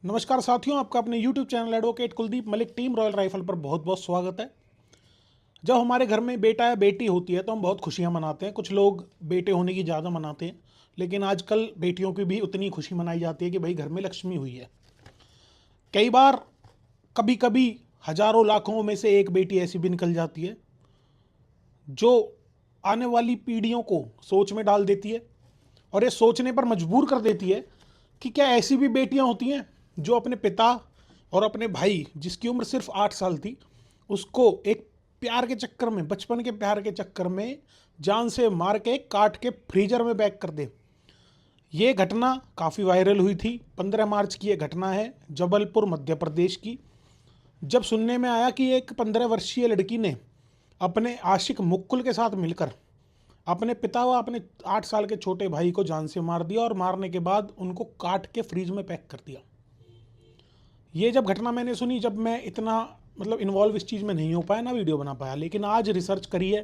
नमस्कार साथियों, आपका अपने YouTube channel advocate Kuldeep Malik team royal rifle पर बहुत बहुत स्वागत है। जब हमारे घर में बेटा या बेटी होती है तो हम बहुत खुशियां मनाते हैं। कुछ लोग बेटे होने की ज़्यादा मनाते हैं, लेकिन आजकल बेटियों की भी उतनी खुशी मनाई जाती है कि भाई घर में लक्ष्मी हुई है। कई बार कभी कभी हजारों लाखों में से एक बेटी ऐसी भी निकल जाती है जो आने वाली पीढ़ियों को सोच में डाल देती है और ये सोचने पर मजबूर कर देती है कि क्या ऐसी भी बेटियां होती हैं जो अपने पिता और अपने भाई, जिसकी उम्र सिर्फ 8 साल थी, उसको एक प्यार के चक्कर में, बचपन के प्यार के चक्कर में जान से मार के काट के फ्रीजर में पैक कर दे। ये घटना काफ़ी वायरल हुई थी। 15 मार्च की ये घटना है, जबलपुर मध्य प्रदेश की। जब सुनने में आया कि एक 15 वर्षीय लड़की ने अपने आशिक मुक्कुल के साथ मिलकर अपने पिता व अपने 8 साल के छोटे भाई को जान से मार दिया और मारने के बाद उनको काट के फ्रीज में पैक कर दिया। ये जब घटना मैंने सुनी, जब मैं इतना इन्वॉल्व इस चीज़ में नहीं हो पाया, ना वीडियो बना पाया, लेकिन आज रिसर्च करी है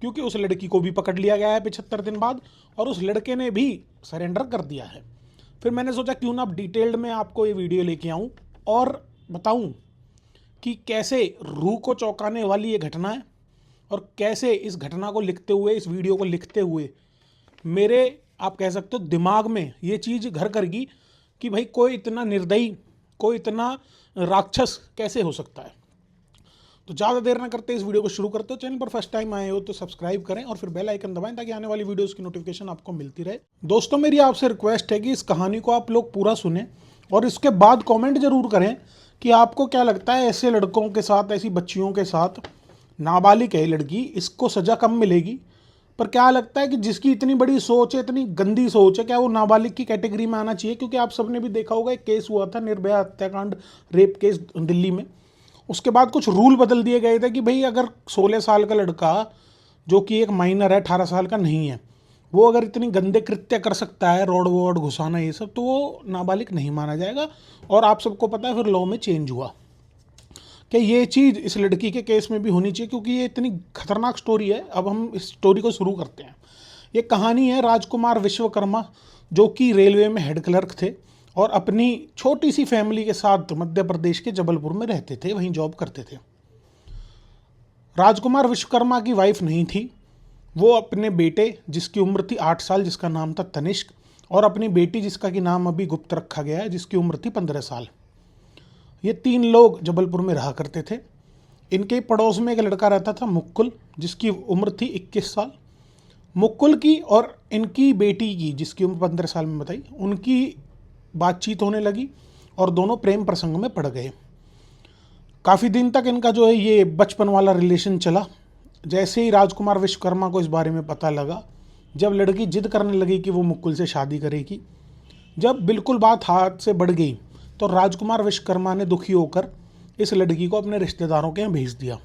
क्योंकि उस लड़की को भी पकड़ लिया गया है 75 दिन बाद और उस लड़के ने भी सरेंडर कर दिया है। फिर मैंने सोचा क्यों ना डिटेल्ड में आपको ये वीडियो लेके आऊँ और बताऊँ कि कैसे रूह को चौंकाने वाली ये घटना है और कैसे इस घटना को लिखते हुए, इस वीडियो को लिखते हुए मेरे, आप कह सकते हो, दिमाग में ये चीज़ घर कर गई कि भाई कोई इतना निर्दयी, कोई इतना राक्षस कैसे हो सकता है। तो ज़्यादा देर ना करते इस वीडियो को शुरू करते हो। चैनल पर फर्स्ट टाइम आए हो तो सब्सक्राइब करें और फिर बेल आइकन दबाएं ताकि आने वाली वीडियोस की नोटिफिकेशन आपको मिलती रहे। दोस्तों, मेरी आपसे रिक्वेस्ट है कि इस कहानी को आप लोग पूरा सुनें और इसके बाद कमेंट जरूर करें कि आपको क्या लगता है, ऐसे लड़कों के साथ, ऐसी बच्चियों के साथ, नाबालिग है लड़की, इसको सज़ा कम मिलेगी, पर क्या लगता है कि जिसकी इतनी बड़ी सोच है, इतनी गंदी सोच है, क्या वो नाबालिग की कैटेगरी में आना चाहिए? क्योंकि आप सबने भी देखा होगा, एक केस हुआ था निर्भया हत्याकांड, रेप केस दिल्ली में। उसके बाद कुछ रूल बदल दिए गए थे कि भाई अगर 16 साल का लड़का, जो कि एक माइनर है, 18 साल का नहीं है, वो अगर इतनी गंदे कृत्य कर सकता है, रोड वोड घुसाना ये सब, तो वो नाबालिग नहीं माना जाएगा। और आप सबको पता है फिर लॉ में चेंज हुआ कि ये चीज़ इस लड़की के केस में भी होनी चाहिए, क्योंकि ये इतनी खतरनाक स्टोरी है। अब हम इस स्टोरी को शुरू करते हैं। ये कहानी है राजकुमार विश्वकर्मा, जो कि रेलवे में हेड क्लर्क थे और अपनी छोटी सी फैमिली के साथ मध्य प्रदेश के जबलपुर में रहते थे, वहीं जॉब करते थे। राजकुमार विश्वकर्मा की वाइफ नहीं थी। वो अपने बेटे, जिसकी उम्र थी 8 साल, जिसका नाम था तनिष्क, और अपनी बेटी, जिसका कि नाम अभी गुप्त रखा गया है, जिसकी उम्र थी 15 साल। ये 3 लोग जबलपुर में रहा करते थे। इनके पड़ोस में एक लड़का रहता था, मुक्कुल, जिसकी उम्र थी 21 साल। मुक्कुल की और इनकी बेटी की, जिसकी उम्र 15 साल में बताई, उनकी बातचीत होने लगी और दोनों प्रेम प्रसंग में पड़ गए। काफ़ी दिन तक इनका जो है ये बचपन वाला रिलेशन चला। जैसे ही राजकुमार विश्वकर्मा को इस बारे में पता लगा, जब लड़की जिद करने लगी कि वो मुक्कुल से शादी करेगी, जब बिल्कुल बात हाथ से बढ़ गई, तो राजकुमार विश्वकर्मा ने दुखी होकर इस लड़की को अपने रिश्तेदारों के यहाँ भेज दिया।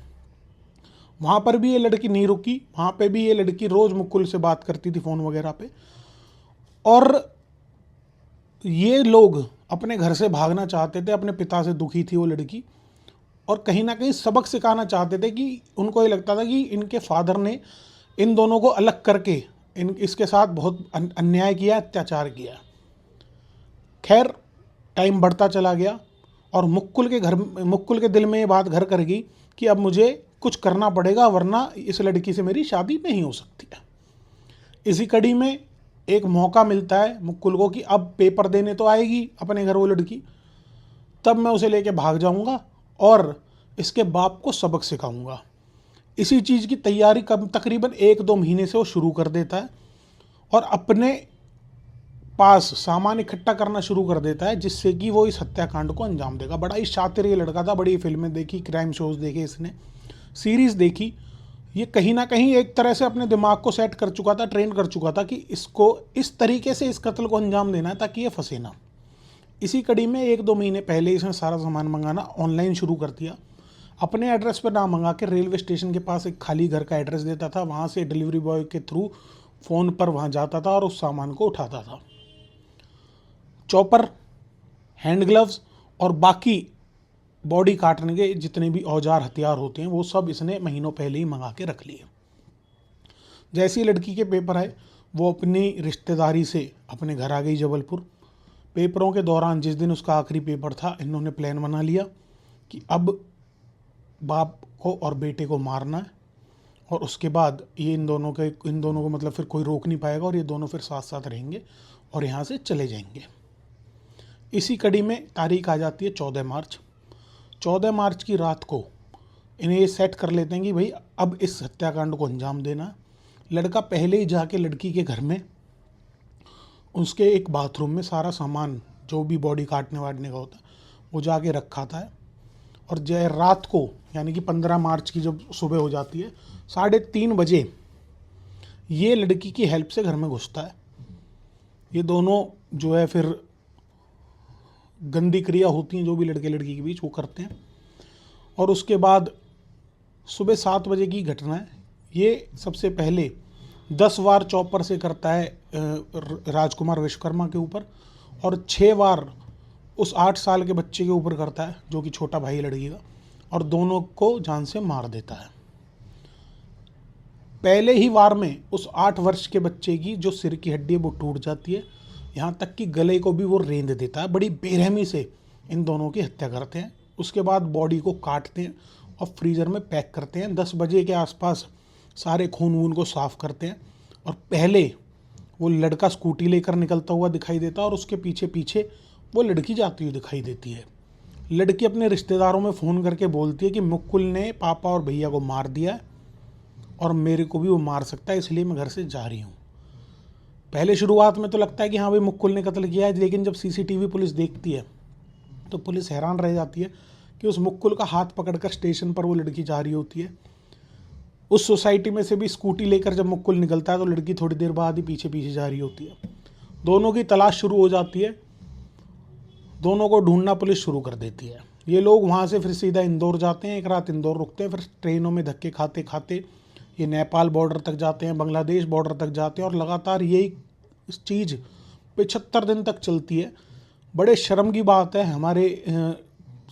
वहाँ पर भी ये लड़की नहीं रुकी, वहाँ पे भी ये लड़की रोज़ मुक्कुल से बात करती थी फ़ोन वगैरह पे। और ये लोग अपने घर से भागना चाहते थे, अपने पिता से दुखी थी वो लड़की, और कहीं ना कहीं सबक सिखाना चाहते थे कि उनको ये लगता था कि इनके फादर ने इन दोनों को अलग करके इसके साथ बहुत अन्याय किया, अत्याचार किया। खैर, टाइम बढ़ता चला गया और मुक्कुल के दिल में ये बात घर कर गई कि अब मुझे कुछ करना पड़ेगा, वरना इस लड़की से मेरी शादी नहीं हो सकती है। इसी कड़ी में एक मौका मिलता है मुक्कुल को कि अब पेपर देने तो आएगी अपने घर वो लड़की, तब मैं उसे लेके भाग जाऊंगा और इसके बाप को सबक सिखाऊंगा। इसी चीज़ की तैयारी कब तकरीबन 1-2 महीने से वो शुरू कर देता है और अपने पास सामान इकट्ठा करना शुरू कर देता है, जिससे कि वो इस हत्याकांड को अंजाम देगा। बड़ा ही शातिर ये लड़का था, बड़ी फिल्में देखी, क्राइम शोज़ देखे इसने, सीरीज़ देखी। ये कहीं ना कहीं एक तरह से अपने दिमाग को सेट कर चुका था, ट्रेन कर चुका था कि इसको इस तरीके से इस कत्ल को अंजाम देना है ताकि ये फंसे ना। इसी कड़ी में 1-2 महीने पहले इसने सारा सामान मंगाना ऑनलाइन शुरू कर दिया। अपने एड्रेस पर ना मंगा के रेलवे स्टेशन के पास एक खाली घर का एड्रेस देता था, वहाँ से डिलीवरी बॉय के थ्रू फ़ोन पर वहाँ जाता था और उस सामान को उठाता था। चॉपर, हैंड ग्लव्स और बाकी बॉडी काटने के जितने भी औजार हथियार होते हैं, वो सब इसने महीनों पहले ही मंगा के रख लिए। जैसी लड़की के पेपर आए, वो अपनी रिश्तेदारी से अपने घर आ गई जबलपुर। पेपरों के दौरान जिस दिन उसका आखिरी पेपर था, इन्होंने प्लान बना लिया कि अब बाप को और बेटे को मारना है, और उसके बाद ये इन दोनों को मतलब फिर कोई रोक नहीं पाएगा और ये दोनों फिर साथ साथ रहेंगे और यहाँ से चले जाएंगे। इसी कड़ी में तारीख आ जाती है 14 मार्च। 14 मार्च की रात को इन्हें ये सेट कर लेते हैं कि भाई अब इस हत्याकांड को अंजाम देना है। लड़का पहले ही जाके लड़की के घर में उसके एक बाथरूम में सारा सामान जो भी बॉडी काटने वाटने का होता है वो जाके रखा था। और जय रात को यानी कि 15 मार्च की जब सुबह हो जाती है 3:30 बजे ये लड़की की हेल्प से घर में घुसता है। ये दोनों जो है फिर गंदी क्रिया होती हैं जो भी लड़के लड़की के बीच वो करते हैं। और उसके बाद सुबह 7 बजे की घटना है। ये सबसे पहले 10 वार चॉपर से करता है राजकुमार विश्वकर्मा के ऊपर, और 6 वार उस 8 साल के बच्चे के ऊपर करता है जो कि छोटा भाई लड़की का, और दोनों को जान से मार देता है। पहले ही वार में उस 8 वर्ष के बच्चे की जो सिर की हड्डी है वो टूट जाती है, यहाँ तक कि गले को भी वो रेंद देता है। बड़ी बेरहमी से इन दोनों की हत्या करते हैं। उसके बाद बॉडी को काटते हैं और फ्रीज़र में पैक करते हैं। 10 बजे के आसपास सारे खून वून को साफ़ करते हैं, और पहले वो लड़का स्कूटी लेकर निकलता हुआ दिखाई देता है और उसके पीछे पीछे वो लड़की जाती हुई दिखाई देती है। लड़की अपने रिश्तेदारों में फ़ोन करके बोलती है कि मुकुल ने पापा और भैया को मार दिया है और मेरे को भी वो मार सकता है, इसलिए मैं घर से जा रही हूँ। पहले शुरुआत में तो लगता है कि हाँ भाई मुकुल ने कत्ल किया है, लेकिन जब सीसीटीवी पुलिस देखती है तो पुलिस हैरान रह जाती है कि उस मुकुल का हाथ पकड़कर स्टेशन पर वो लड़की जा रही होती है। उस सोसाइटी में से भी स्कूटी लेकर जब मुकुल निकलता है तो लड़की थोड़ी देर बाद ही पीछे पीछे जा रही होती है। दोनों की तलाश शुरू हो जाती है, दोनों को ढूंढना पुलिस शुरू कर देती है। ये लोग वहाँ से फिर सीधा इंदौर जाते हैं, एक रात इंदौर रुकते हैं, फिर ट्रेनों में धक्के खाते खाते ये नेपाल बॉर्डर तक जाते हैं, बांग्लादेश बॉर्डर तक जाते हैं, और लगातार यही इस चीज़ 75 दिन तक चलती है। बड़े शर्म की बात है, हमारे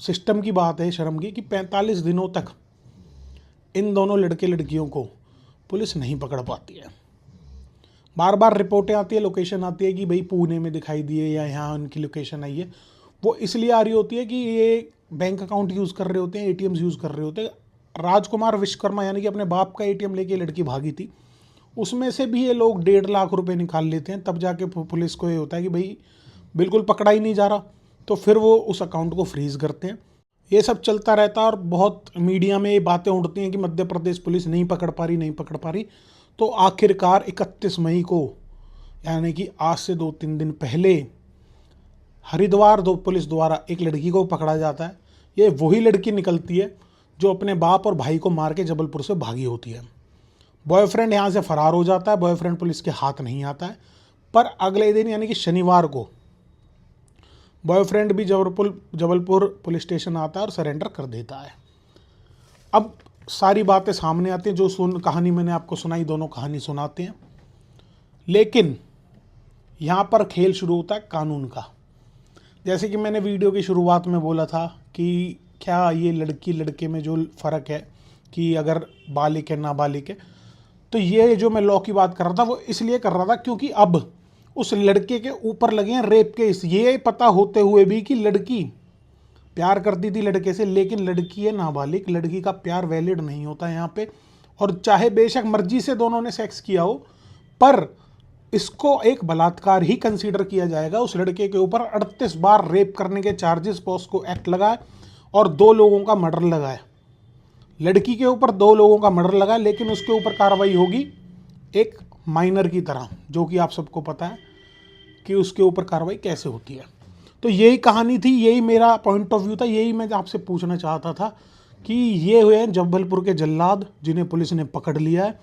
सिस्टम की बात है शर्म की, कि 45 दिनों तक इन दोनों लड़के लड़कियों को पुलिस नहीं पकड़ पाती है। बार बार रिपोर्टें आती है, लोकेशन आती है कि भाई पुणे में दिखाई दिए या यहाँ उनकी लोकेशन आई है। वो इसलिए आ रही होती है कि ये बैंक अकाउंट यूज़ कर रहे होते हैं, ATMs यूज़ कर रहे होते हैं। राजकुमार विश्वकर्मा यानी कि अपने बाप का ATM लेके लड़की भागी थी, उसमें से भी ये लोग 1.5 लाख रुपए निकाल लेते हैं। तब जाके पुलिस को ये होता है कि भाई बिल्कुल पकड़ा ही नहीं जा रहा, तो फिर वो उस अकाउंट को फ्रीज़ करते हैं। ये सब चलता रहता है और बहुत मीडिया में ये बातें उड़ती हैं कि मध्य प्रदेश पुलिस नहीं पकड़ पा रही। तो आखिरकार 31 मई को यानी कि आज से 2-3 दिन पहले हरिद्वार पुलिस द्वारा एक लड़की को पकड़ा जाता है। ये वही लड़की निकलती है जो अपने बाप और भाई को मार के जबलपुर से भागी होती है। बॉयफ्रेंड यहाँ से फरार हो जाता है, बॉयफ्रेंड पुलिस के हाथ नहीं आता है। पर अगले दिन यानी कि शनिवार को बॉयफ्रेंड भी जबलपुर पुलिस स्टेशन आता है और सरेंडर कर देता है। अब सारी बातें सामने आती हैं, जो कहानी मैंने आपको सुनाई, दोनों कहानी सुनाते हैं। लेकिन यहाँ पर खेल शुरू होता है कानून का। जैसे कि मैंने वीडियो की शुरुआत में बोला था कि क्या ये लड़की लड़के में जो फ़र्क है कि अगर बालिग है नाबालिग है, तो ये जो मैं लॉ की बात कर रहा था वो इसलिए कर रहा था क्योंकि अब उस लड़के के ऊपर लगे हैं रेप केस। ये पता होते हुए भी कि लड़की प्यार करती थी लड़के से, लेकिन लड़की है नाबालिग, लड़की का प्यार वैलिड नहीं होता यहाँ पे। और चाहे बेशक मर्जी से दोनों ने सेक्स किया हो, पर इसको एक बलात्कार ही कंसीडर किया जाएगा। उस लड़के के ऊपर 38 बार रेप करने के चार्जेस पॉस्को एक्ट लगा है और 2 लोगों का मर्डर लगा है। लड़की के ऊपर 2 लोगों का मर्डर लगा है, लेकिन उसके ऊपर कार्रवाई होगी एक माइनर की तरह, जो कि आप सबको पता है कि उसके ऊपर कार्रवाई कैसे होती है। तो यही कहानी थी, यही मेरा पॉइंट ऑफ व्यू था, यही मैं आपसे पूछना चाहता था कि ये हुए हैं जबलपुर के जल्लाद जिन्हें पुलिस ने पकड़ लिया है।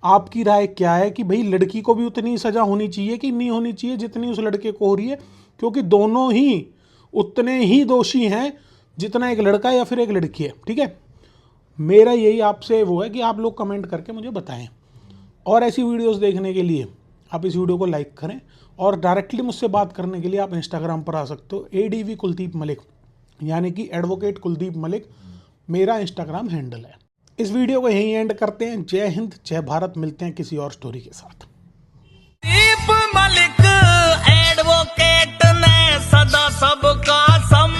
आपकी राय क्या है कि भाई लड़की को भी उतनी सज़ा होनी चाहिए कि नहीं होनी चाहिए जितनी उस लड़के को हो रही है? क्योंकि दोनों ही उतने ही दोषी हैं जितना एक लड़का या फिर एक लड़की है। ठीक है, मेरा यही आपसे वो है कि आप लोग कमेंट करके मुझे बताएं। और ऐसी वीडियोस देखने के लिए आप इस वीडियो को लाइक करें, और डायरेक्टली मुझसे बात करने के लिए आप इंस्टाग्राम पर आ सकते हो। ADV कुलदीप मलिक यानी कि एडवोकेट कुलदीप मलिक मेरा इंस्टाग्राम हैंडल है। इस वीडियो को यहीं एंड करते हैं। जय हिंद, जय भारत। मिलते हैं किसी और स्टोरी के साथ। कुलदीप मलिक एडवोकेट ने सदा सबका सम